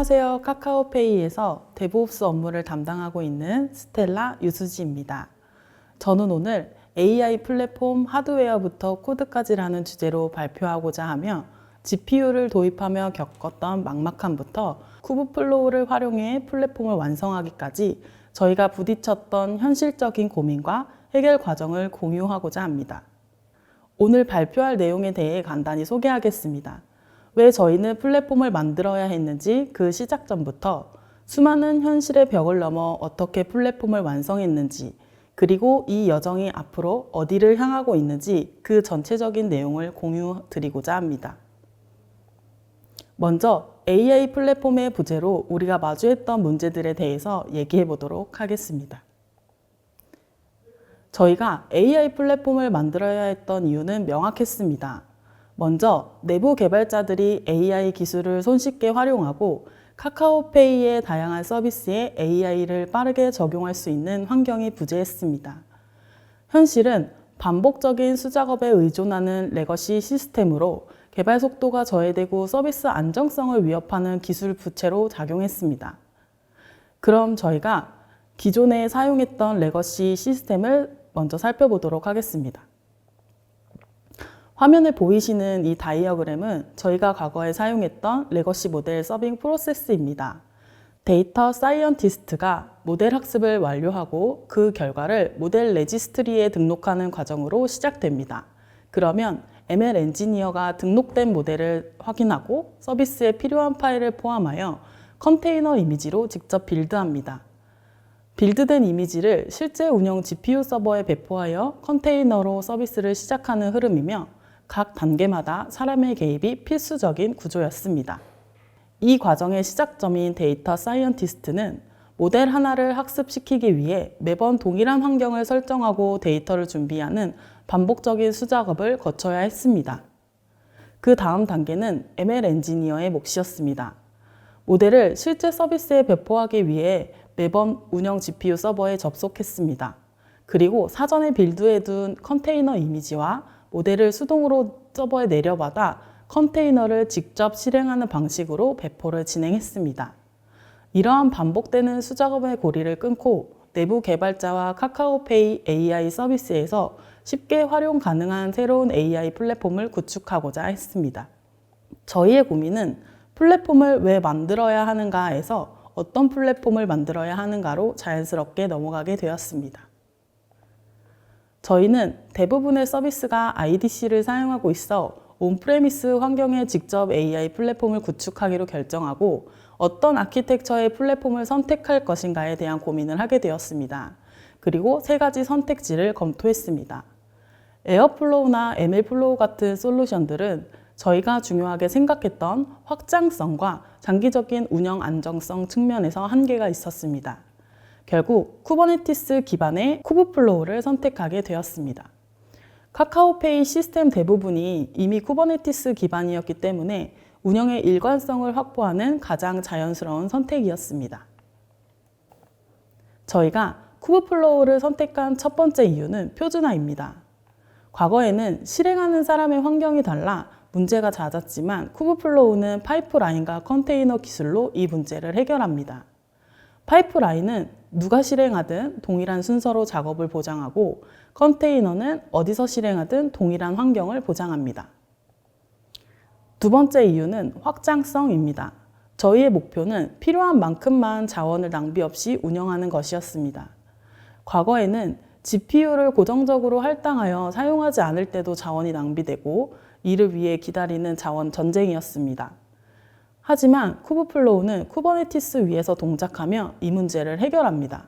안녕하세요. 카카오페이에서 데브옵스 업무를 담당하고 있는 스텔라 유수지입니다. 저는 오늘 AI 플랫폼 하드웨어부터 코드까지라는 주제로 발표하고자 하며 GPU를 도입하며 겪었던 막막함부터 쿠브플로우를 활용해 플랫폼을 완성하기까지 저희가 부딪혔던 현실적인 고민과 해결 과정을 공유하고자 합니다. 오늘 발표할 내용에 대해 간단히 소개하겠습니다. 왜 저희는 플랫폼을 만들어야 했는지 그 시작점부터 수많은 현실의 벽을 넘어 어떻게 플랫폼을 완성했는지 그리고 이 여정이 앞으로 어디를 향하고 있는지 그 전체적인 내용을 공유드리고자 합니다. 먼저 AI 플랫폼의 부재로 우리가 마주했던 문제들에 대해서 얘기해 보도록 하겠습니다. 저희가 AI 플랫폼을 만들어야 했던 이유는 명확했습니다. 먼저 내부 개발자들이 AI 기술을 손쉽게 활용하고 카카오페이의 다양한 서비스에 AI를 빠르게 적용할 수 있는 환경이 부재했습니다. 현실은 반복적인 수작업에 의존하는 레거시 시스템으로 개발 속도가 저해되고 서비스 안정성을 위협하는 기술 부채로 작용했습니다. 그럼 저희가 기존에 사용했던 레거시 시스템을 먼저 살펴보도록 하겠습니다. 화면에 보이시는 이 다이어그램은 저희가 과거에 사용했던 레거시 모델 서빙 프로세스입니다. 데이터 사이언티스트가 모델 학습을 완료하고 그 결과를 모델 레지스트리에 등록하는 과정으로 시작됩니다. 그러면 ML 엔지니어가 등록된 모델을 확인하고 서비스에 필요한 파일을 포함하여 컨테이너 이미지로 직접 빌드합니다. 빌드된 이미지를 실제 운영 GPU 서버에 배포하여 컨테이너로 서비스를 시작하는 흐름이며 각 단계마다 사람의 개입이 필수적인 구조였습니다. 이 과정의 시작점인 데이터 사이언티스트는 모델 하나를 학습시키기 위해 매번 동일한 환경을 설정하고 데이터를 준비하는 반복적인 수작업을 거쳐야 했습니다. 그 다음 단계는 ML 엔지니어의 몫이었습니다. 모델을 실제 서비스에 배포하기 위해 매번 운영 GPU 서버에 접속했습니다. 그리고 사전에 빌드해둔 컨테이너 이미지와 모델을 수동으로 서버에 내려받아 컨테이너를 직접 실행하는 방식으로 배포를 진행했습니다. 이러한 반복되는 수작업의 고리를 끊고 내부 개발자와 카카오페이 AI 서비스에서 쉽게 활용 가능한 새로운 AI 플랫폼을 구축하고자 했습니다. 저희의 고민은 플랫폼을 왜 만들어야 하는가에서 어떤 플랫폼을 만들어야 하는가로 자연스럽게 넘어가게 되었습니다. 저희는 대부분의 서비스가 IDC를 사용하고 있어 온프레미스 환경에 직접 AI 플랫폼을 구축하기로 결정하고 어떤 아키텍처의 플랫폼을 선택할 것인가에 대한 고민을 하게 되었습니다. 그리고 세 가지 선택지를 검토했습니다. 에어플로우나 ML플로우 같은 솔루션들은 저희가 중요하게 생각했던 확장성과 장기적인 운영 안정성 측면에서 한계가 있었습니다. 결국 쿠버네티스 기반의 쿠브플로우를 선택하게 되었습니다. 카카오페이 시스템 대부분이 이미 쿠버네티스 기반이었기 때문에 운영의 일관성을 확보하는 가장 자연스러운 선택이었습니다. 저희가 쿠브플로우를 선택한 첫 번째 이유는 표준화입니다. 과거에는 실행하는 사람의 환경이 달라 문제가 잦았지만 쿠브플로우는 파이프라인과 컨테이너 기술로 이 문제를 해결합니다. 파이프라인은 누가 실행하든 동일한 순서로 작업을 보장하고 컨테이너는 어디서 실행하든 동일한 환경을 보장합니다. 두 번째 이유는 확장성입니다. 저희의 목표는 필요한 만큼만 자원을 낭비 없이 운영하는 것이었습니다. 과거에는 GPU를 고정적으로 할당하여 사용하지 않을 때도 자원이 낭비되고 이를 위해 기다리는 자원 전쟁이었습니다. 하지만 쿠브플로우는 쿠버네티스 위에서 동작하며 이 문제를 해결합니다.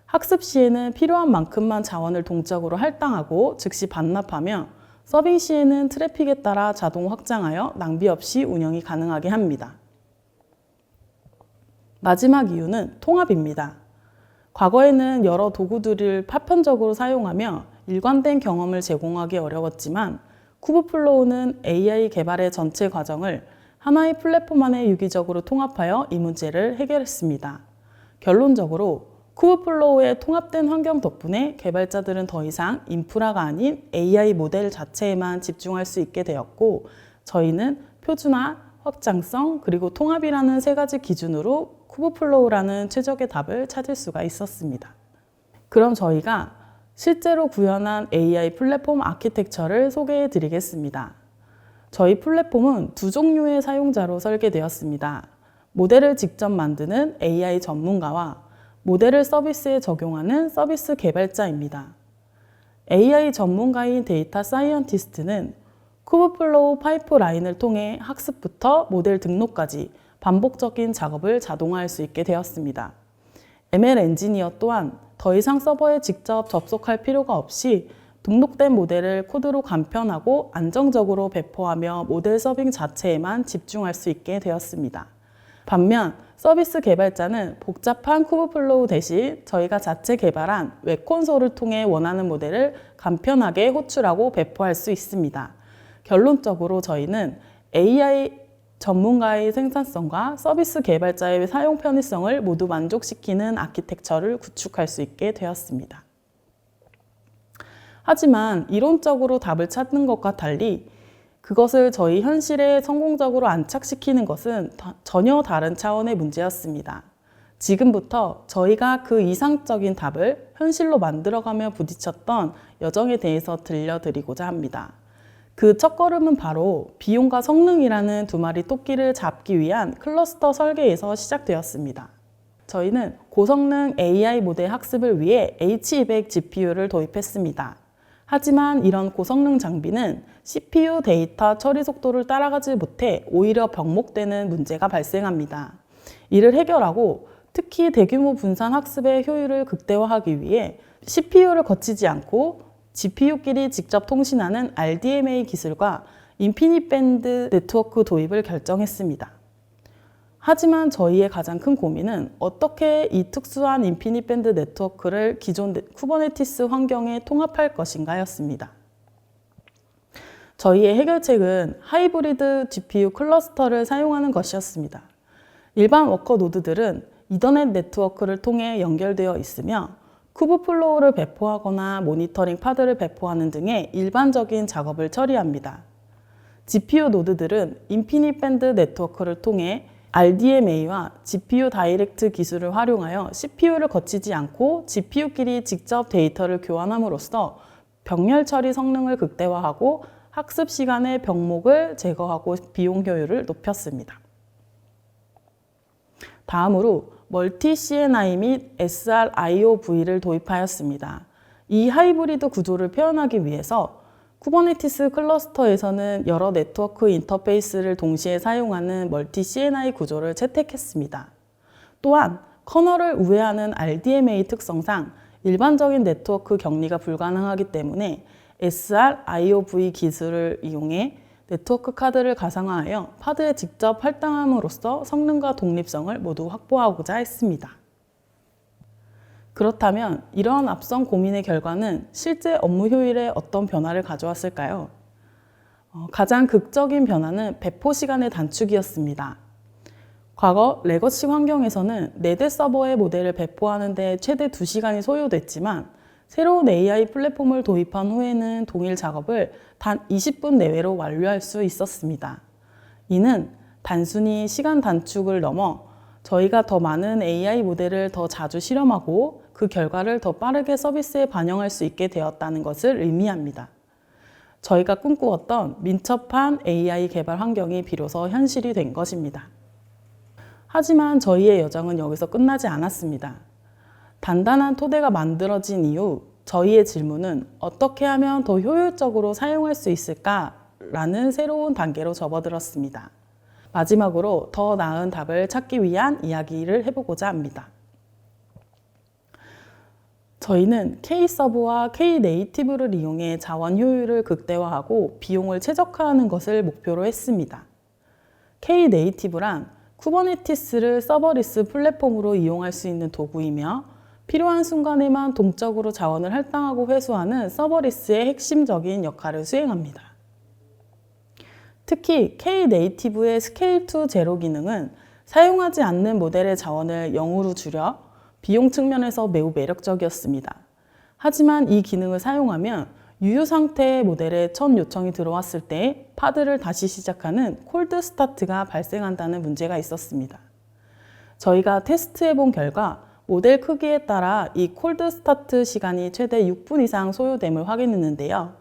학습 시에는 필요한 만큼만 자원을 동적으로 할당하고 즉시 반납하며 서빙 시에는 트래픽에 따라 자동 확장하여 낭비 없이 운영이 가능하게 합니다. 마지막 이유는 통합입니다. 과거에는 여러 도구들을 파편적으로 사용하며 일관된 경험을 제공하기 어려웠지만 쿠브플로우는 AI 개발의 전체 과정을 하나의 플랫폼 안에 유기적으로 통합하여 이 문제를 해결했습니다. 결론적으로 쿠브플로우의 통합된 환경 덕분에 개발자들은 더 이상 인프라가 아닌 AI 모델 자체에만 집중할 수 있게 되었고 저희는 표준화, 확장성, 그리고 통합이라는 세 가지 기준으로 쿠브플로우라는 최적의 답을 찾을 수가 있었습니다. 그럼 저희가 실제로 구현한 AI 플랫폼 아키텍처를 소개해 드리겠습니다. 저희 플랫폼은 두 종류의 사용자로 설계되었습니다. 모델을 직접 만드는 AI 전문가와 모델을 서비스에 적용하는 서비스 개발자입니다. AI 전문가인 데이터 사이언티스트는 쿠브플로우 파이프라인을 통해 학습부터 모델 등록까지 반복적인 작업을 자동화할 수 있게 되었습니다. ML 엔지니어 또한 더 이상 서버에 직접 접속할 필요가 없이 등록된 모델을 코드로 간편하고 안정적으로 배포하며 모델 서빙 자체에만 집중할 수 있게 되었습니다. 반면 서비스 개발자는 복잡한 쿠브플로우 대신 저희가 자체 개발한 웹 콘솔을 통해 원하는 모델을 간편하게 호출하고 배포할 수 있습니다. 결론적으로 저희는 AI 전문가의 생산성과 서비스 개발자의 사용 편의성을 모두 만족시키는 아키텍처를 구축할 수 있게 되었습니다. 하지만 이론적으로 답을 찾는 것과 달리 그것을 저희 현실에 성공적으로 안착시키는 것은 전혀 다른 차원의 문제였습니다. 지금부터 저희가 그 이상적인 답을 현실로 만들어가며 부딪혔던 여정에 대해서 들려드리고자 합니다. 그 첫걸음은 바로 비용과 성능이라는 두 마리 토끼를 잡기 위한 클러스터 설계에서 시작되었습니다. 저희는 고성능 AI 모델 학습을 위해 H200 GPU를 도입했습니다. 하지만 이런 고성능 장비는 CPU 데이터 처리 속도를 따라가지 못해 오히려 병목되는 문제가 발생합니다. 이를 해결하고 특히 대규모 분산 학습의 효율을 극대화하기 위해 CPU를 거치지 않고 GPU끼리 직접 통신하는 RDMA 기술과 인피니트 밴드 네트워크 도입을 결정했습니다. 하지만 저희의 가장 큰 고민은 어떻게 이 특수한 인피니트 밴드 네트워크를 기존 쿠버네티스 환경에 통합할 것인가였습니다. 저희의 해결책은 하이브리드 GPU 클러스터를 사용하는 것이었습니다. 일반 워커 노드들은 이더넷 네트워크를 통해 연결되어 있으며 쿠브플로우를 배포하거나 모니터링 파드를 배포하는 등의 일반적인 작업을 처리합니다. GPU 노드들은 인피니트 밴드 네트워크를 통해 RDMA와 GPU 다이렉트 기술을 활용하여 CPU를 거치지 않고 GPU끼리 직접 데이터를 교환함으로써 병렬 처리 성능을 극대화하고 학습 시간의 병목을 제거하고 비용 효율을 높였습니다. 다음으로 멀티 CNI 및 SRIOV를 도입하였습니다. 이 하이브리드 구조를 표현하기 위해서 쿠버네티스 클러스터에서는 여러 네트워크 인터페이스를 동시에 사용하는 멀티 CNI 구조를 채택했습니다. 또한 커널을 우회하는 RDMA 특성상 일반적인 네트워크 격리가 불가능하기 때문에 SRIOV 기술을 이용해 네트워크 카드를 가상화하여 파드에 직접 할당함으로써 성능과 독립성을 모두 확보하고자 했습니다. 그렇다면 이러한 앞선 고민의 결과는 실제 업무 효율에 어떤 변화를 가져왔을까요? 가장 극적인 변화는 배포 시간의 단축이었습니다. 과거 레거시 환경에서는 4대 서버의 모델을 배포하는 데 최대 2시간이 소요됐지만 새로운 AI 플랫폼을 도입한 후에는 동일 작업을 단 20분 내외로 완료할 수 있었습니다. 이는 단순히 시간 단축을 넘어 저희가 더 많은 AI 모델을 더 자주 실험하고 그 결과를 더 빠르게 서비스에 반영할 수 있게 되었다는 것을 의미합니다. 저희가 꿈꾸었던 민첩한 AI 개발 환경이 비로소 현실이 된 것입니다. 하지만 저희의 여정은 여기서 끝나지 않았습니다. 단단한 토대가 만들어진 이후 저희의 질문은 어떻게 하면 더 효율적으로 사용할 수 있을까라는 새로운 단계로 접어들었습니다. 마지막으로 더 나은 답을 찾기 위한 이야기를 해보고자 합니다. 저희는 K서브와 K네이티브를 이용해 자원 효율을 극대화하고 비용을 최적화하는 것을 목표로 했습니다. K네이티브란 쿠버네티스를 서버리스 플랫폼으로 이용할 수 있는 도구이며 필요한 순간에만 동적으로 자원을 할당하고 회수하는 서버리스의 핵심적인 역할을 수행합니다. 특히 K네이티브의 스케일 투 제로 기능은 사용하지 않는 모델의 자원을 0으로 줄여 비용 측면에서 매우 매력적이었습니다. 하지만 이 기능을 사용하면 유유 상태의 모델에 첫 요청이 들어왔을 때 파드를 다시 시작하는 콜드 스타트가 발생한다는 문제가 있었습니다. 저희가 테스트해 본 결과 모델 크기에 따라 이 콜드 스타트 시간이 최대 6분 이상 소요됨을 확인했는데요.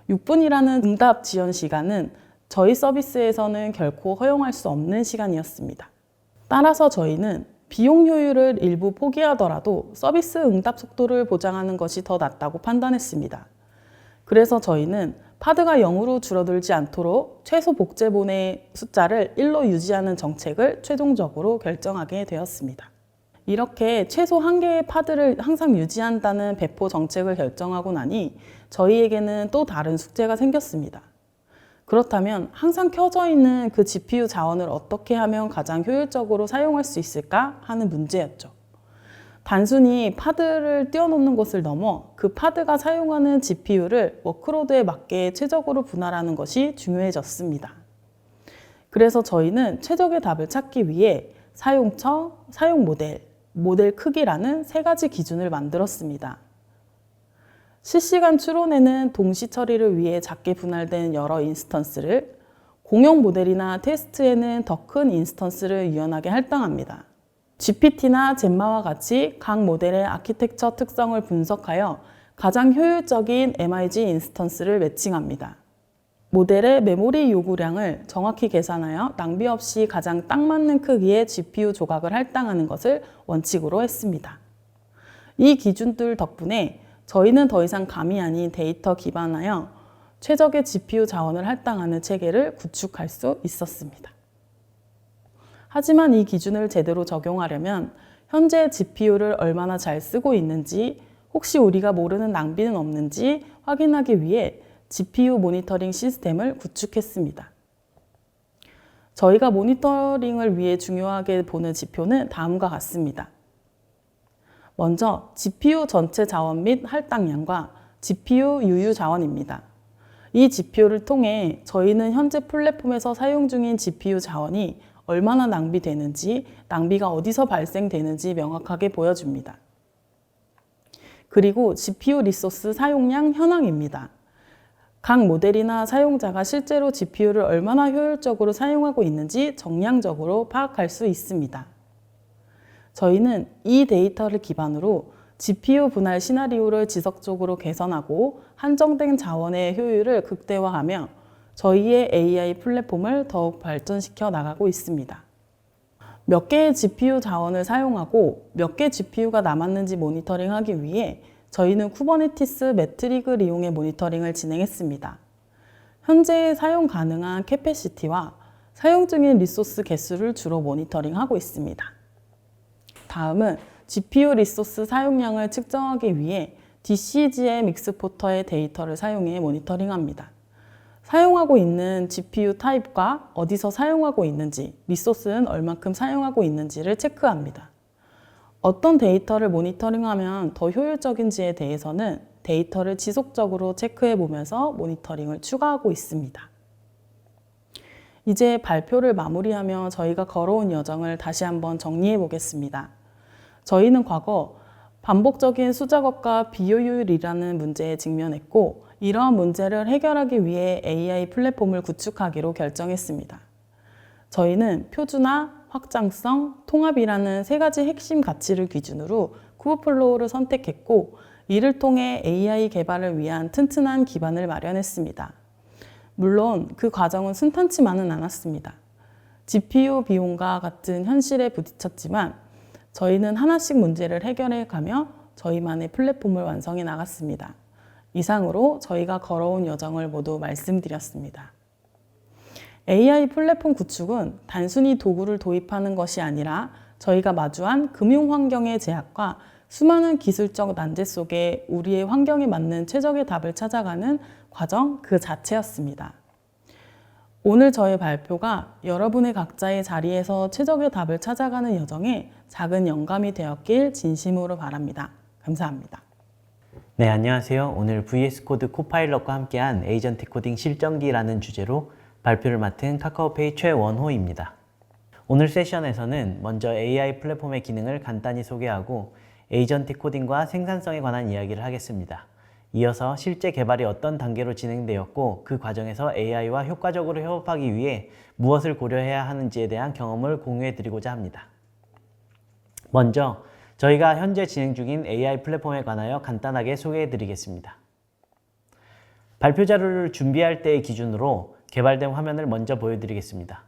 6분이라는 응답 지연 시간은 저희 서비스에서는 결코 허용할 수 없는 시간이었습니다. 따라서 저희는 비용 효율을 일부 포기하더라도 서비스 응답 속도를 보장하는 것이 더 낫다고 판단했습니다. 그래서 저희는 파드가 0으로 줄어들지 않도록 최소 복제본의 숫자를 1로 유지하는 정책을 최종적으로 결정하게 되었습니다. 이렇게 최소 1개의 파드를 항상 유지한다는 배포 정책을 결정하고 나니 저희에게는 또 다른 숙제가 생겼습니다. 그렇다면 항상 켜져 있는 그 GPU 자원을 어떻게 하면 가장 효율적으로 사용할 수 있을까 하는 문제였죠. 단순히 파드를 띄워놓는 것을 넘어 그 파드가 사용하는 GPU를 워크로드에 맞게 최적으로 분할하는 것이 중요해졌습니다. 그래서 저희는 최적의 답을 찾기 위해 사용처, 사용 모델, 모델 크기라는 3가지 기준을 만들었습니다. 실시간 추론에는 동시 처리를 위해 작게 분할된 여러 인스턴스를, 공용 모델이나 테스트에는 더 큰 인스턴스를 유연하게 할당합니다. GPT나 젠마와 같이 각 모델의 아키텍처 특성을 분석하여 가장 효율적인 MIG 인스턴스를 매칭합니다. 모델의 메모리 요구량을 정확히 계산하여 낭비 없이 가장 딱 맞는 크기의 GPU 조각을 할당하는 것을 원칙으로 했습니다. 이 기준들 덕분에 저희는 더 이상 감이 아닌 데이터 기반하여 최적의 GPU 자원을 할당하는 체계를 구축할 수 있었습니다. 하지만 이 기준을 제대로 적용하려면 현재 GPU를 얼마나 잘 쓰고 있는지, 혹시 우리가 모르는 낭비는 없는지 확인하기 위해 GPU 모니터링 시스템을 구축했습니다. 저희가 모니터링을 위해 중요하게 보는 지표는 다음과 같습니다. 먼저 GPU 전체 자원 및 할당량과 GPU 유유 자원입니다. 이 지표를 통해 저희는 현재 플랫폼에서 사용 중인 GPU 자원이 얼마나 낭비되는지, 낭비가 어디서 발생되는지 명확하게 보여줍니다. 그리고 GPU 리소스 사용량 현황입니다. 각 모델이나 사용자가 실제로 GPU를 얼마나 효율적으로 사용하고 있는지 정량적으로 파악할 수 있습니다. 저희는 이 데이터를 기반으로 GPU 분할 시나리오를 지속적으로 개선하고 한정된 자원의 효율을 극대화하며 저희의 AI 플랫폼을 더욱 발전시켜 나가고 있습니다. 몇 개의 GPU 자원을 사용하고 몇 개 GPU가 남았는지 모니터링하기 위해 저희는 쿠버네티스 매트릭을 이용해 모니터링을 진행했습니다. 현재 사용 가능한 캐패시티와 사용 중인 리소스 개수를 주로 모니터링하고 있습니다. 다음은 GPU 리소스 사용량을 측정하기 위해 DCGM 익스포터의 데이터를 사용해 모니터링합니다. 사용하고 있는 GPU 타입과 어디서 사용하고 있는지, 리소스는 얼만큼 사용하고 있는지를 체크합니다. 어떤 데이터를 모니터링하면 더 효율적인지에 대해서는 데이터를 지속적으로 체크해 보면서 모니터링을 추가하고 있습니다. 이제 발표를 마무리하며 저희가 걸어온 여정을 다시 한번 정리해 보겠습니다. 저희는 과거 반복적인 수작업과 비효율이라는 문제에 직면했고, 이러한 문제를 해결하기 위해 AI 플랫폼을 구축하기로 결정했습니다. 저희는 표준화, 확장성, 통합이라는 3가지 핵심 가치를 기준으로 쿠버플로우를 선택했고, 이를 통해 AI 개발을 위한 튼튼한 기반을 마련했습니다. 물론 그 과정은 순탄치만은 않았습니다. GPU 비용과 같은 현실에 부딪혔지만 저희는 하나씩 문제를 해결해 가며 저희만의 플랫폼을 완성해 나갔습니다. 이상으로 저희가 걸어온 여정을 모두 말씀드렸습니다. AI 플랫폼 구축은 단순히 도구를 도입하는 것이 아니라 저희가 마주한 금융 환경의 제약과 수많은 기술적 난제 속에 우리의 환경에 맞는 최적의 답을 찾아가는 과정 그 자체였습니다. 오늘 저의 발표가 여러분의 각자의 자리에서 최적의 답을 찾아가는 여정에 작은 영감이 되었길 진심으로 바랍니다. 감사합니다. 네, 안녕하세요. 오늘 VS 코드 코파일럿과 함께한 에이전트 코딩 실전기라는 주제로 발표를 맡은 카카오페이 최원호입니다. 오늘 세션에서는 먼저 AI 플랫폼의 기능을 간단히 소개하고 에이전트 코딩과 생산성에 관한 이야기를 하겠습니다. 이어서 실제 개발이 어떤 단계로 진행되었고 그 과정에서 AI와 효과적으로 협업하기 위해 무엇을 고려해야 하는지에 대한 경험을 공유해 드리고자 합니다. 먼저 저희가 현재 진행 중인 AI 플랫폼에 관하여 간단하게 소개해 드리겠습니다. 발표 자료를 준비할 때의 기준으로 개발된 화면을 먼저 보여드리겠습니다.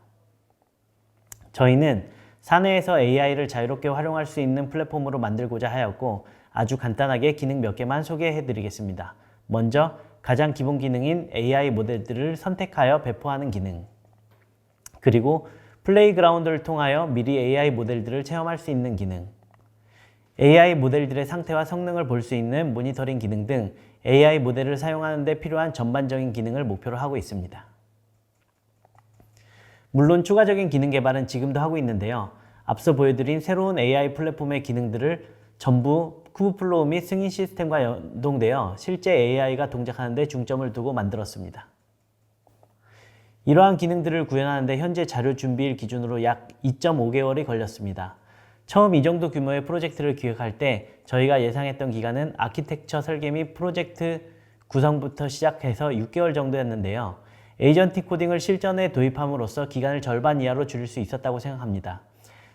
저희는 사내에서 AI를 자유롭게 활용할 수 있는 플랫폼으로 만들고자 하였고 아주 간단하게 기능 몇 개만 소개해 드리겠습니다. 먼저 가장 기본 기능인 AI 모델들을 선택하여 배포하는 기능, 그리고 플레이그라운드를 통하여 미리 AI 모델들을 체험할 수 있는 기능, AI 모델들의 상태와 성능을 볼 수 있는 모니터링 기능 등 AI 모델을 사용하는 데 필요한 전반적인 기능을 목표로 하고 있습니다. 물론 추가적인 기능 개발은 지금도 하고 있는데요. 앞서 보여드린 새로운 AI 플랫폼의 기능들을 전부 쿠브플로우 및 승인 시스템과 연동되어 실제 AI가 동작하는 데 중점을 두고 만들었습니다. 이러한 기능들을 구현하는 데 현재 자료 준비일 기준으로 약 2.5개월이 걸렸습니다. 처음 이 정도 규모의 프로젝트를 기획할 때 저희가 예상했던 기간은 아키텍처 설계 및 프로젝트 구성부터 시작해서 6개월 정도였는데요. 에이전틱 코딩을 실전에 도입함으로써 기간을 절반 이하로 줄일 수 있었다고 생각합니다.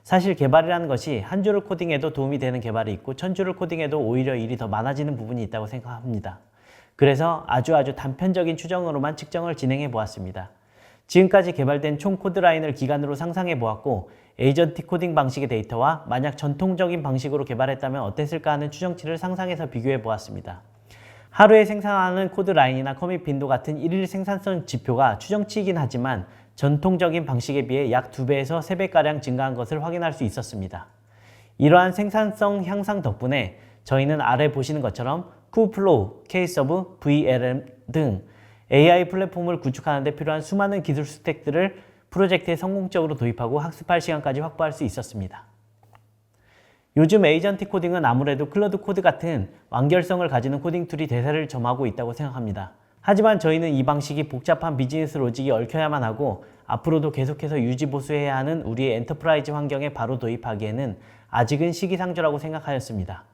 사실 개발이라는 것이 한 줄을 코딩해도 도움이 되는 개발이 있고 1000줄을 코딩해도 오히려 일이 더 많아지는 부분이 있다고 생각합니다. 그래서 아주 단편적인 추정으로만 측정을 진행해 보았습니다. 지금까지 개발된 총 코드 라인을 기간으로 상상해 보았고 에이전틱 코딩 방식의 데이터와 만약 전통적인 방식으로 개발했다면 어땠을까 하는 추정치를 상상해서 비교해 보았습니다. 하루에 생산하는 코드 라인이나 커밋 빈도 같은 일일 생산성 지표가 추정치이긴 하지만 전통적인 방식에 비해 약 2배에서 3배가량 증가한 것을 확인할 수 있었습니다. 이러한 생산성 향상 덕분에 저희는 아래 보시는 것처럼 쿠브플로우, K서브, VLM 등 AI 플랫폼을 구축하는 데 필요한 수많은 기술 스택들을 프로젝트에 성공적으로 도입하고 학습할 시간까지 확보할 수 있었습니다. 요즘 에이전틱 코딩은 아무래도 클로드 코드 같은 완결성을 가지는 코딩 툴이 대세를 점하고 있다고 생각합니다. 하지만 저희는 이 방식이 복잡한 비즈니스 로직이 얽혀야만 하고 앞으로도 계속해서 유지 보수해야 하는 우리의 엔터프라이즈 환경에 바로 도입하기에는 아직은 시기상조라고 생각하였습니다.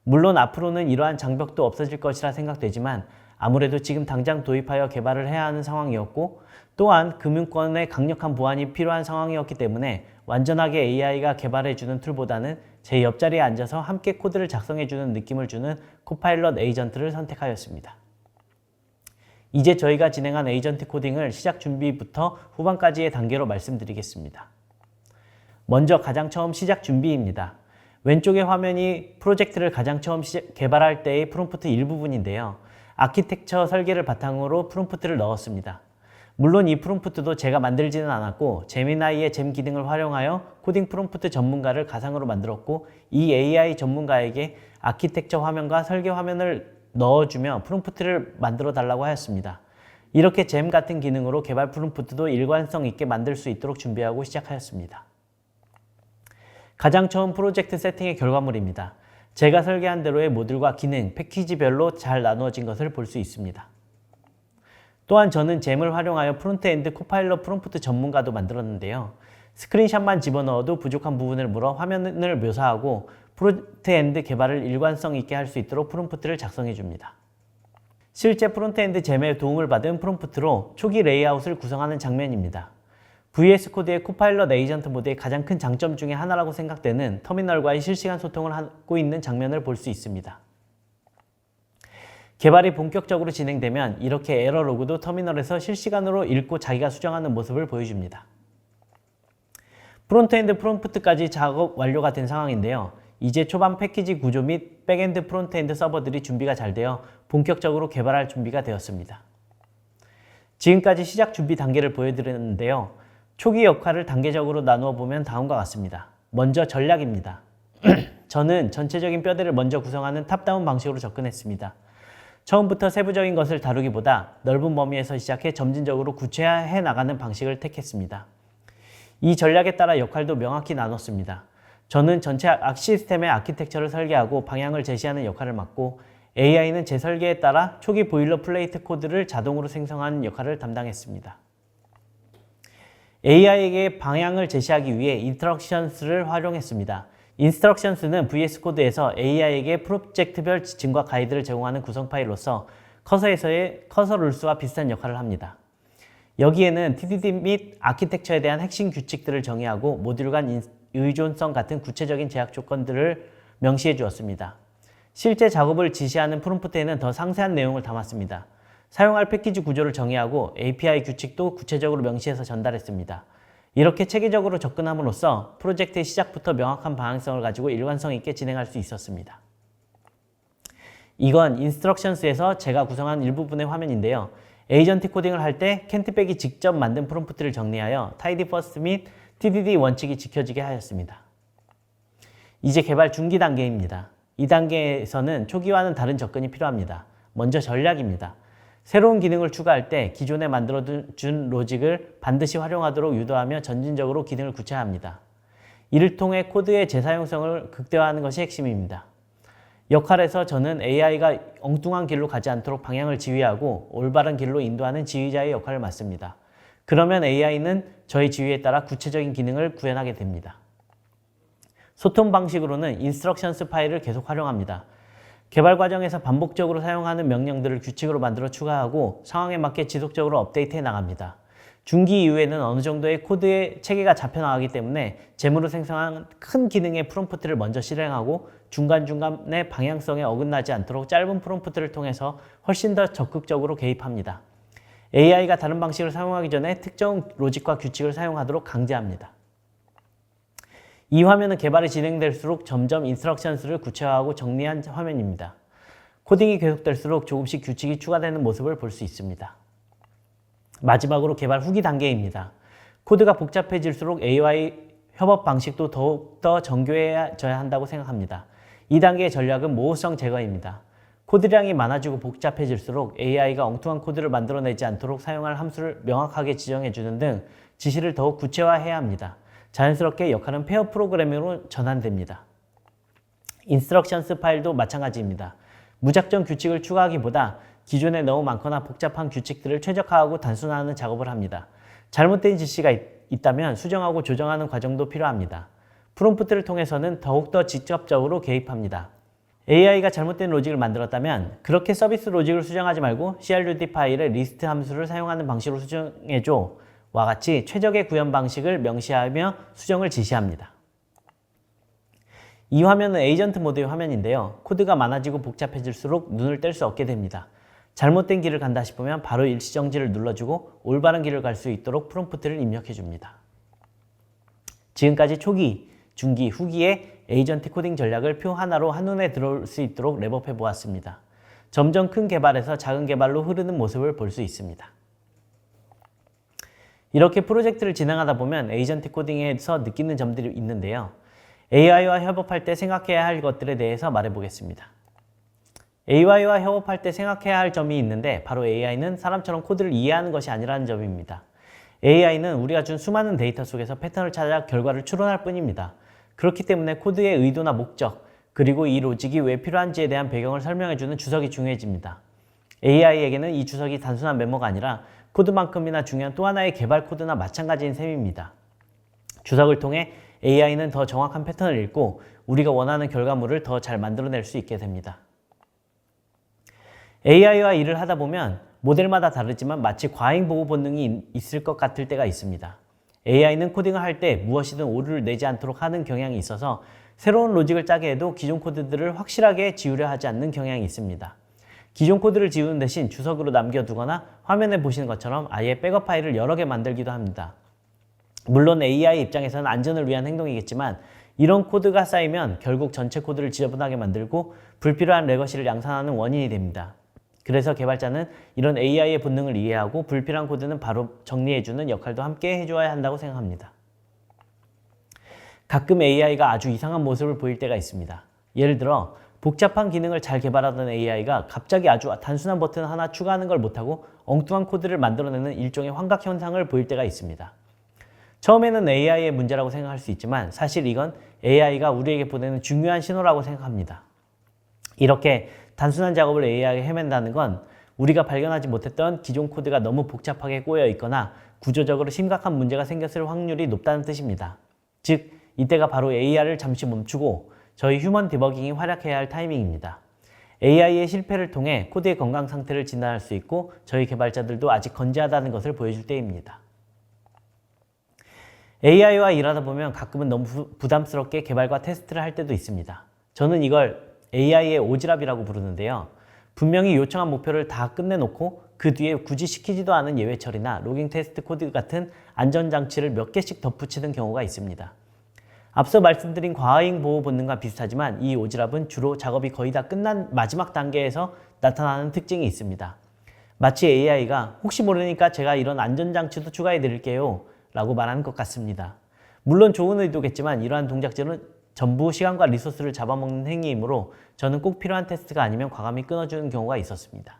물론 앞으로는 이러한 장벽도 없어질 것이라 생각되지만 아무래도 지금 당장 도입하여 개발을 해야 하는 상황이었고 또한 금융권의 강력한 보완이 필요한 상황이었기 때문에 완전하게 AI가 개발해주는 툴보다는 제 옆자리에 앉아서 함께 코드를 작성해주는 느낌을 주는 코파일럿 에이전트를 선택하였습니다. 이제 저희가 진행한 에이전트 코딩을 시작 준비부터 후반까지의 단계로 말씀드리겠습니다. 먼저 가장 처음 시작 준비입니다. 왼쪽의 화면이 프로젝트를 가장 처음 개발할 때의 프롬프트 일부분인데요. 아키텍처 설계를 바탕으로 프롬프트를 넣었습니다. 물론 이 프롬프트도 제가 만들지는 않았고 제미나이의 잼 기능을 활용하여 코딩 프롬프트 전문가를 가상으로 만들었고 이 AI 전문가에게 아키텍처 화면과 설계 화면을 넣어주며 프롬프트를 만들어 달라고 하였습니다. 이렇게 잼 같은 기능으로 개발 프롬프트도 일관성 있게 만들 수 있도록 준비하고 시작하였습니다. 가장 처음 프로젝트 세팅의 결과물입니다. 제가 설계한 대로의 모듈과 기능, 패키지별로 잘 나누어진 것을 볼 수 있습니다. 또한 저는 잼을 활용하여 프론트엔드 코파일럿 프롬프트 전문가도 만들었는데요. 스크린샷만 집어넣어도 부족한 부분을 물어 화면을 묘사하고 프론트엔드 개발을 일관성 있게 할 수 있도록 프롬프트를 작성해 줍니다. 실제 프론트엔드 잼의 도움을 받은 프롬프트로 초기 레이아웃을 구성하는 장면입니다. VS 코드의 코파일럿 에이전트 모드의 가장 큰 장점 중에 하나라고 생각되는 터미널과의 실시간 소통을 하고 있는 장면을 볼 수 있습니다. 개발이 본격적으로 진행되면 이렇게 에러 로그도 터미널에서 실시간으로 읽고 자기가 수정하는 모습을 보여줍니다. 프론트엔드 프롬프트까지 작업 완료가 된 상황인데요. 이제 초반 패키지 구조 및 백엔드 프론트엔드 서버들이 준비가 잘 되어 본격적으로 개발할 준비가 되었습니다. 지금까지 시작 준비 단계를 보여드렸는데요. 초기 역할을 단계적으로 나누어 보면 다음과 같습니다. 먼저 전략입니다. 저는 전체적인 뼈대를 먼저 구성하는 탑다운 방식으로 접근했습니다. 처음부터 세부적인 것을 다루기보다 넓은 범위에서 시작해 점진적으로 구체화해 나가는 방식을 택했습니다. 이 전략에 따라 역할도 명확히 나눴습니다. 저는 전체 시스템의 아키텍처를 설계하고 방향을 제시하는 역할을 맡고 AI는 제 설계에 따라 초기 보일러 플레이트 코드를 자동으로 생성하는 역할을 담당했습니다. AI에게 방향을 제시하기 위해 인스트럭션스를 활용했습니다. Instructions는 VS 코드에서 AI에게 프로젝트별 지침과 가이드를 제공하는 구성 파일로서 커서에서의 커서 룰스와 비슷한 역할을 합니다. 여기에는 TDD 및 아키텍처에 대한 핵심 규칙들을 정의하고 모듈 간 의존성 같은 구체적인 제약 조건들을 명시해 주었습니다. 실제 작업을 지시하는 프롬프트에는 더 상세한 내용을 담았습니다. 사용할 패키지 구조를 정의하고 API 규칙도 구체적으로 명시해서 전달했습니다. 이렇게 체계적으로 접근함으로써 프로젝트의 시작부터 명확한 방향성을 가지고 일관성 있게 진행할 수 있었습니다. 이건 인스트럭션스에서 제가 구성한 일부분의 화면인데요. 에이전트 코딩을 할 때 켄트백이 직접 만든 프롬프트를 정리하여 tidy first 및 TDD 원칙이 지켜지게 하였습니다. 이제 개발 중기 단계입니다. 이 단계에서는 초기와는 다른 접근이 필요합니다. 먼저 전략입니다. 새로운 기능을 추가할 때 기존에 만들어준 로직을 반드시 활용하도록 유도하며 점진적으로 기능을 구체화합니다. 이를 통해 코드의 재사용성을 극대화하는 것이 핵심입니다. 역할에서 저는 AI가 엉뚱한 길로 가지 않도록 방향을 지휘하고 올바른 길로 인도하는 지휘자의 역할을 맡습니다. 그러면 AI는 저의 지휘에 따라 구체적인 기능을 구현하게 됩니다. 소통 방식으로는 인스트럭션스 파일을 계속 활용합니다. 개발 과정에서 반복적으로 사용하는 명령들을 규칙으로 만들어 추가하고 상황에 맞게 지속적으로 업데이트해 나갑니다. 중기 이후에는 어느 정도의 코드의 체계가 잡혀 나가기 때문에 재무로 생성한 큰 기능의 프롬프트를 먼저 실행하고 중간중간의 방향성에 어긋나지 않도록 짧은 프롬프트를 통해서 훨씬 더 적극적으로 개입합니다. AI가 다른 방식을 사용하기 전에 특정 로직과 규칙을 사용하도록 강제합니다. 이 화면은 개발이 진행될수록 점점 인스트럭션스를 구체화하고 정리한 화면입니다. 코딩이 계속될수록 조금씩 규칙이 추가되는 모습을 볼 수 있습니다. 마지막으로 개발 후기 단계입니다. 코드가 복잡해질수록 AI 협업 방식도 더욱더 정교해져야 한다고 생각합니다. 이 단계의 전략은 모호성 제거입니다. 코드량이 많아지고 복잡해질수록 AI가 엉뚱한 코드를 만들어내지 않도록 사용할 함수를 명확하게 지정해주는 등 지시를 더욱 구체화해야 합니다. 자연스럽게 역할은 페어 프로그래밍으로 전환됩니다. 인스트럭션스 파일도 마찬가지입니다. 무작정 규칙을 추가하기보다 기존에 너무 많거나 복잡한 규칙들을 최적화하고 단순화하는 작업을 합니다. 잘못된 지시가 있다면 수정하고 조정하는 과정도 필요합니다. 프롬프트를 통해서는 더욱더 직접적으로 개입합니다. AI가 잘못된 로직을 만들었다면 그렇게 서비스 로직을 수정하지 말고 CRUD 파일의 리스트 함수를 사용하는 방식으로 수정해줘 와 같이 최적의 구현 방식을 명시하며 수정을 지시합니다. 이 화면은 에이전트 모드의 화면인데요. 코드가 많아지고 복잡해질수록 눈을 뗄 수 없게 됩니다. 잘못된 길을 간다 싶으면 바로 일시정지를 눌러주고 올바른 길을 갈 수 있도록 프롬프트를 입력해 줍니다. 지금까지 초기, 중기, 후기의 에이전트 코딩 전략을 표 하나로 한눈에 들어올 수 있도록 랩업해 보았습니다. 점점 큰 개발에서 작은 개발로 흐르는 모습을 볼 수 있습니다. 이렇게 프로젝트를 진행하다 보면 에이전트 코딩에서 느끼는 점들이 있는데요. AI와 협업할 때 생각해야 할 것들에 대해서 말해보겠습니다. AI와 협업할 때 생각해야 할 점이 있는데 바로 AI는 사람처럼 코드를 이해하는 것이 아니라는 점입니다. AI는 우리가 준 수많은 데이터 속에서 패턴을 찾아 결과를 추론할 뿐입니다. 그렇기 때문에 코드의 의도나 목적, 그리고 이 로직이 왜 필요한지에 대한 배경을 설명해주는 주석이 중요해집니다. AI에게는 이 주석이 단순한 메모가 아니라 코드만큼이나 중요한 또 하나의 개발 코드나 마찬가지인 셈입니다. 주석을 통해 AI는 더 정확한 패턴을 읽고 우리가 원하는 결과물을 더 잘 만들어낼 수 있게 됩니다. AI와 일을 하다 보면 모델마다 다르지만 마치 과잉 보호 본능이 있을 것 같을 때가 있습니다. AI는 코딩을 할 때 무엇이든 오류를 내지 않도록 하는 경향이 있어서 새로운 로직을 짜게 해도 기존 코드들을 확실하게 지우려 하지 않는 경향이 있습니다. 기존 코드를 지우는 대신 주석으로 남겨두거나 화면에 보시는 것처럼 아예 백업 파일을 여러 개 만들기도 합니다. 물론 AI 입장에서는 안전을 위한 행동이겠지만 이런 코드가 쌓이면 결국 전체 코드를 지저분하게 만들고 불필요한 레거시를 양산하는 원인이 됩니다. 그래서 개발자는 이런 AI의 본능을 이해하고 불필요한 코드는 바로 정리해주는 역할도 함께 해줘야 한다고 생각합니다. 가끔 AI가 아주 이상한 모습을 보일 때가 있습니다. 예를 들어 복잡한 기능을 잘 개발하던 AI가 갑자기 아주 단순한 버튼 하나 추가하는 걸 못하고 엉뚱한 코드를 만들어내는 일종의 환각 현상을 보일 때가 있습니다. 처음에는 AI의 문제라고 생각할 수 있지만 사실 이건 AI가 우리에게 보내는 중요한 신호라고 생각합니다. 이렇게 단순한 작업을 AI가 해낸다는 건 우리가 발견하지 못했던 기존 코드가 너무 복잡하게 꼬여 있거나 구조적으로 심각한 문제가 생겼을 확률이 높다는 뜻입니다. 즉, 이때가 바로 AI를 잠시 멈추고 저희 휴먼 디버깅이 활약해야 할 타이밍입니다. AI의 실패를 통해 코드의 건강 상태를 진단할 수 있고 저희 개발자들도 아직 건재하다는 것을 보여줄 때입니다. AI와 일하다 보면 가끔은 너무 부담스럽게 개발과 테스트를 할 때도 있습니다. 저는 이걸 AI의 오지랖이라고 부르는데요. 분명히 요청한 목표를 다 끝내놓고 그 뒤에 굳이 시키지도 않은 예외 처리나 로깅 테스트 코드 같은 안전장치를 몇 개씩 덧붙이는 경우가 있습니다. 앞서 말씀드린 과잉 보호 본능과 비슷하지만 이 오지랖은 주로 작업이 거의 다 끝난 마지막 단계에서 나타나는 특징이 있습니다. 마치 AI가 혹시 모르니까 제가 이런 안전장치도 추가해 드릴게요 라고 말하는 것 같습니다. 물론 좋은 의도겠지만 이러한 동작들은 전부 시간과 리소스를 잡아먹는 행위이므로 저는 꼭 필요한 테스트가 아니면 과감히 끊어주는 경우가 있었습니다.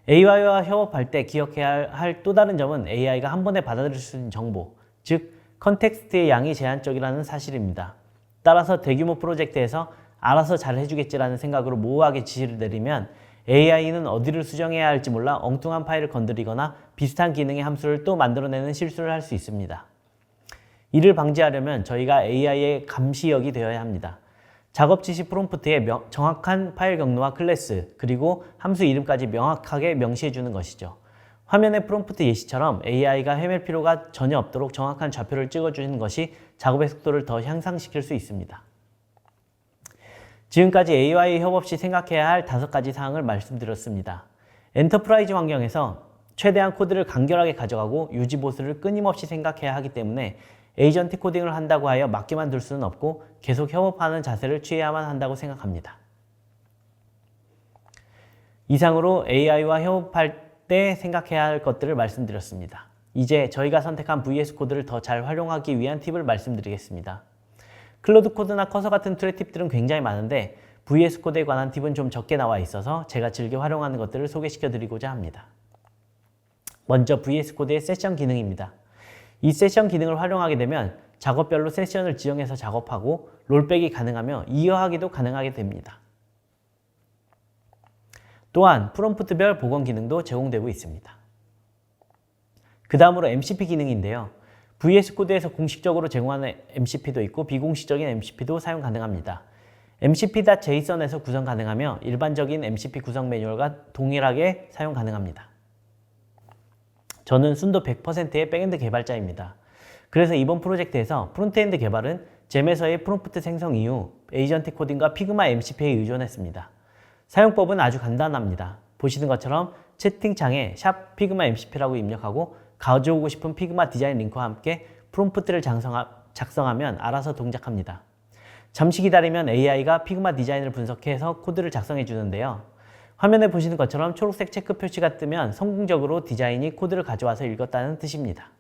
AI와 협업할 때 기억해야 할 또 다른 점은 AI가 한 번에 받아들일 수 있는 정보, 즉 컨텍스트의 양이 제한적이라는 사실입니다. 따라서 대규모 프로젝트에서 알아서 잘 해주겠지라는 생각으로 모호하게 지시를 내리면 AI는 어디를 수정해야 할지 몰라 엉뚱한 파일을 건드리거나 비슷한 기능의 함수를 또 만들어내는 실수를 할 수 있습니다. 이를 방지하려면 저희가 AI의 감시역이 되어야 합니다. 작업 지시 프롬프트에 정확한 파일 경로와 클래스, 그리고 함수 이름까지 명확하게 명시해 주는 것이죠. 화면의 프롬프트 예시처럼 AI가 헤맬 필요가 전혀 없도록 정확한 좌표를 찍어주는 것이 작업의 속도를 더 향상시킬 수 있습니다. 지금까지 AI와의 협업 시 생각해야 할 5가지 사항을 말씀드렸습니다. 엔터프라이즈 환경에서 최대한 코드를 간결하게 가져가고 유지 보수를 끊임없이 생각해야 하기 때문에 에이전트 코딩을 한다고 하여 맡기만 둘 수는 없고 계속 협업하는 자세를 취해야만 한다고 생각합니다. 이상으로 AI와 협업할 때 생각해야 할 것들을 말씀드렸습니다. 이제 저희가 선택한 VS 코드를 더 잘 활용하기 위한 팁을 말씀드리겠습니다. 클로드 코드나 커서 같은 툴의 팁들은 굉장히 많은데 VS 코드에 관한 팁은 좀 적게 나와 있어서 제가 즐겨 활용하는 것들을 소개시켜 드리고자 합니다. 먼저 VS 코드의 세션 기능입니다. 이 세션 기능을 활용하게 되면 작업별로 세션을 지정해서 작업하고 롤백이 가능하며 이어하기도 가능하게 됩니다. 또한 프롬프트별 복원 기능도 제공되고 있습니다. 그 다음으로 MCP 기능인데요. VS 코드에서 공식적으로 제공하는 MCP도 있고 비공식적인 MCP도 사용 가능합니다. mcp.json에서 구성 가능하며 일반적인 MCP 구성 매뉴얼과 동일하게 사용 가능합니다. 저는 순도 100%의 백엔드 개발자입니다. 그래서 이번 프로젝트에서 프론트엔드 개발은 잼에서의 프롬프트 생성 이후 에이전트 코딩과 피그마 MCP에 의존했습니다. 사용법은 아주 간단합니다. 보시는 것처럼 채팅창에 샵 피그마 MCP라고 입력하고 가져오고 싶은 피그마 디자인 링크와 함께 프롬프트를 작성하면 알아서 동작합니다. 잠시 기다리면 AI가 피그마 디자인을 분석해서 코드를 작성해 주는데요. 화면에 보시는 것처럼 초록색 체크 표시가 뜨면 성공적으로 디자인이 코드를 가져와서 읽었다는 뜻입니다.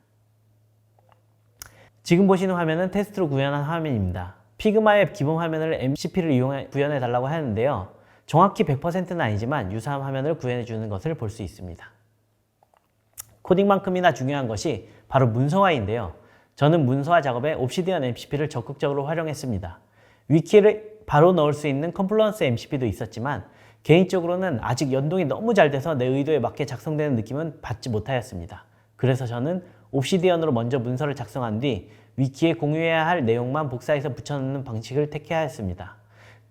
지금 보시는 화면은 테스트로 구현한 화면입니다. 피그마의 기본 화면을 MCP를 이용해 구현해 달라고 하는데요. 정확히 100%는 아니지만 유사한 화면을 구현해 주는 것을 볼 수 있습니다. 코딩만큼이나 중요한 것이 바로 문서화인데요. 저는 문서화 작업에 옵시디언 MCP를 적극적으로 활용했습니다. 위키를 바로 넣을 수 있는 컴플루언스 MCP도 있었지만 개인적으로는 아직 연동이 너무 잘 돼서 내 의도에 맞게 작성되는 느낌은 받지 못하였습니다. 그래서 저는 옵시디언으로 먼저 문서를 작성한 뒤 위키에 공유해야 할 내용만 복사해서 붙여넣는 방식을 택하였습니다.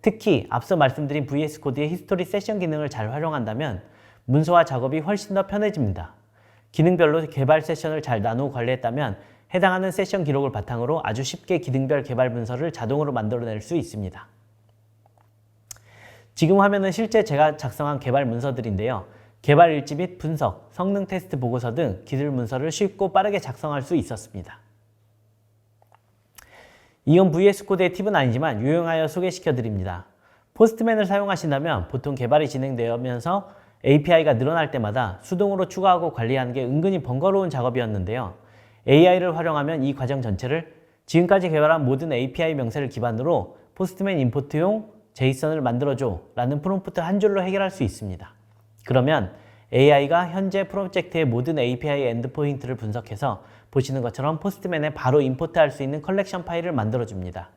특히 앞서 말씀드린 VS 코드의 히스토리 세션 기능을 잘 활용한다면 문서화 작업이 훨씬 더 편해집니다. 기능별로 개발 세션을 잘 나누어 관리했다면 해당하는 세션 기록을 바탕으로 아주 쉽게 기능별 개발 문서를 자동으로 만들어낼 수 있습니다. 지금 화면은 실제 제가 작성한 개발 문서들인데요. 개발 일지 및 분석, 성능 테스트 보고서 등 기술 문서를 쉽고 빠르게 작성할 수 있었습니다. 이건 VS 코드의 팁은 아니지만 유용하여 소개시켜 드립니다. 포스트맨을 사용하신다면 보통 개발이 진행되면서 API가 늘어날 때마다 수동으로 추가하고 관리하는 게 은근히 번거로운 작업이었는데요. AI를 활용하면 이 과정 전체를 지금까지 개발한 모든 API 명세를 기반으로 포스트맨 임포트용 JSON을 만들어줘 라는 프롬프트 한 줄로 해결할 수 있습니다. 그러면 AI가 현재 프로젝트의 모든 API 엔드포인트를 분석해서 보시는 것처럼 포스트맨에 바로 임포트할 수 있는 컬렉션 파일을 만들어줍니다.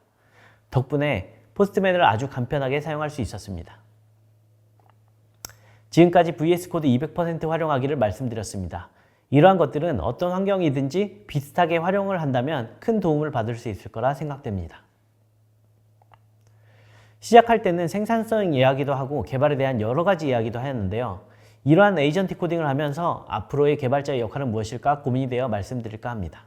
덕분에 포스트맨을 아주 간편하게 사용할 수 있었습니다. 지금까지 VS 코드 200% 활용하기를 말씀드렸습니다. 이러한 것들은 어떤 환경이든지 비슷하게 활용을 한다면 큰 도움을 받을 수 있을 거라 생각됩니다. 시작할 때는 생산성 이야기도 하고 개발에 대한 여러 가지 이야기도 하였는데요. 이러한 에이전틱 코딩을 하면서 앞으로의 개발자의 역할은 무엇일까 고민이 되어 말씀드릴까 합니다.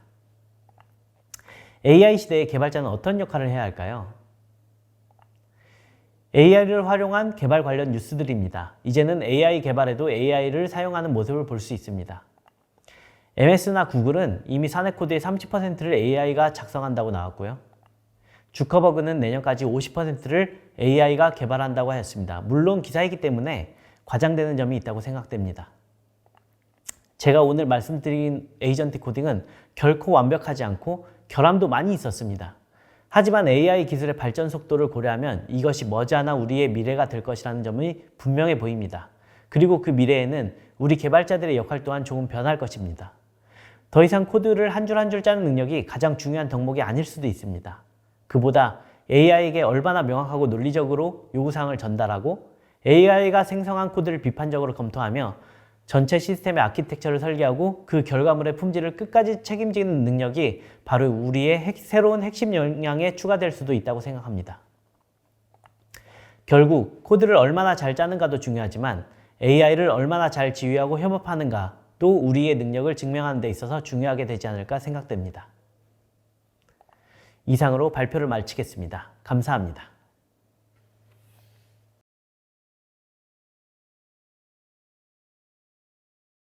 AI 시대의 개발자는 어떤 역할을 해야 할까요? AI를 활용한 개발 관련 뉴스들입니다. 이제는 AI 개발에도 AI를 사용하는 모습을 볼 수 있습니다. MS나 구글은 이미 사내 코드의 30%를 AI가 작성한다고 나왔고요. 주커버그는 내년까지 50%를 AI가 개발한다고 하였습니다. 물론 기사이기 때문에 과장되는 점이 있다고 생각됩니다. 제가 오늘 말씀드린 에이전틱 코딩은 결코 완벽하지 않고 결함도 많이 있었습니다. 하지만 AI 기술의 발전 속도를 고려하면 이것이 머지않아 우리의 미래가 될 것이라는 점이 분명해 보입니다. 그리고 그 미래에는 우리 개발자들의 역할 또한 조금 변할 것입니다. 더 이상 코드를 한 줄 한 줄 짜는 능력이 가장 중요한 덕목이 아닐 수도 있습니다. 그보다 AI에게 얼마나 명확하고 논리적으로 요구사항을 전달하고 AI가 생성한 코드를 비판적으로 검토하며 전체 시스템의 아키텍처를 설계하고 그 결과물의 품질을 끝까지 책임지는 능력이 바로 우리의 새로운 핵심 역량에 추가될 수도 있다고 생각합니다. 결국 코드를 얼마나 잘 짜는가도 중요하지만 AI를 얼마나 잘 지휘하고 협업하는가도 우리의 능력을 증명하는 데 있어서 중요하게 되지 않을까 생각됩니다. 이상으로 발표를 마치겠습니다. 감사합니다.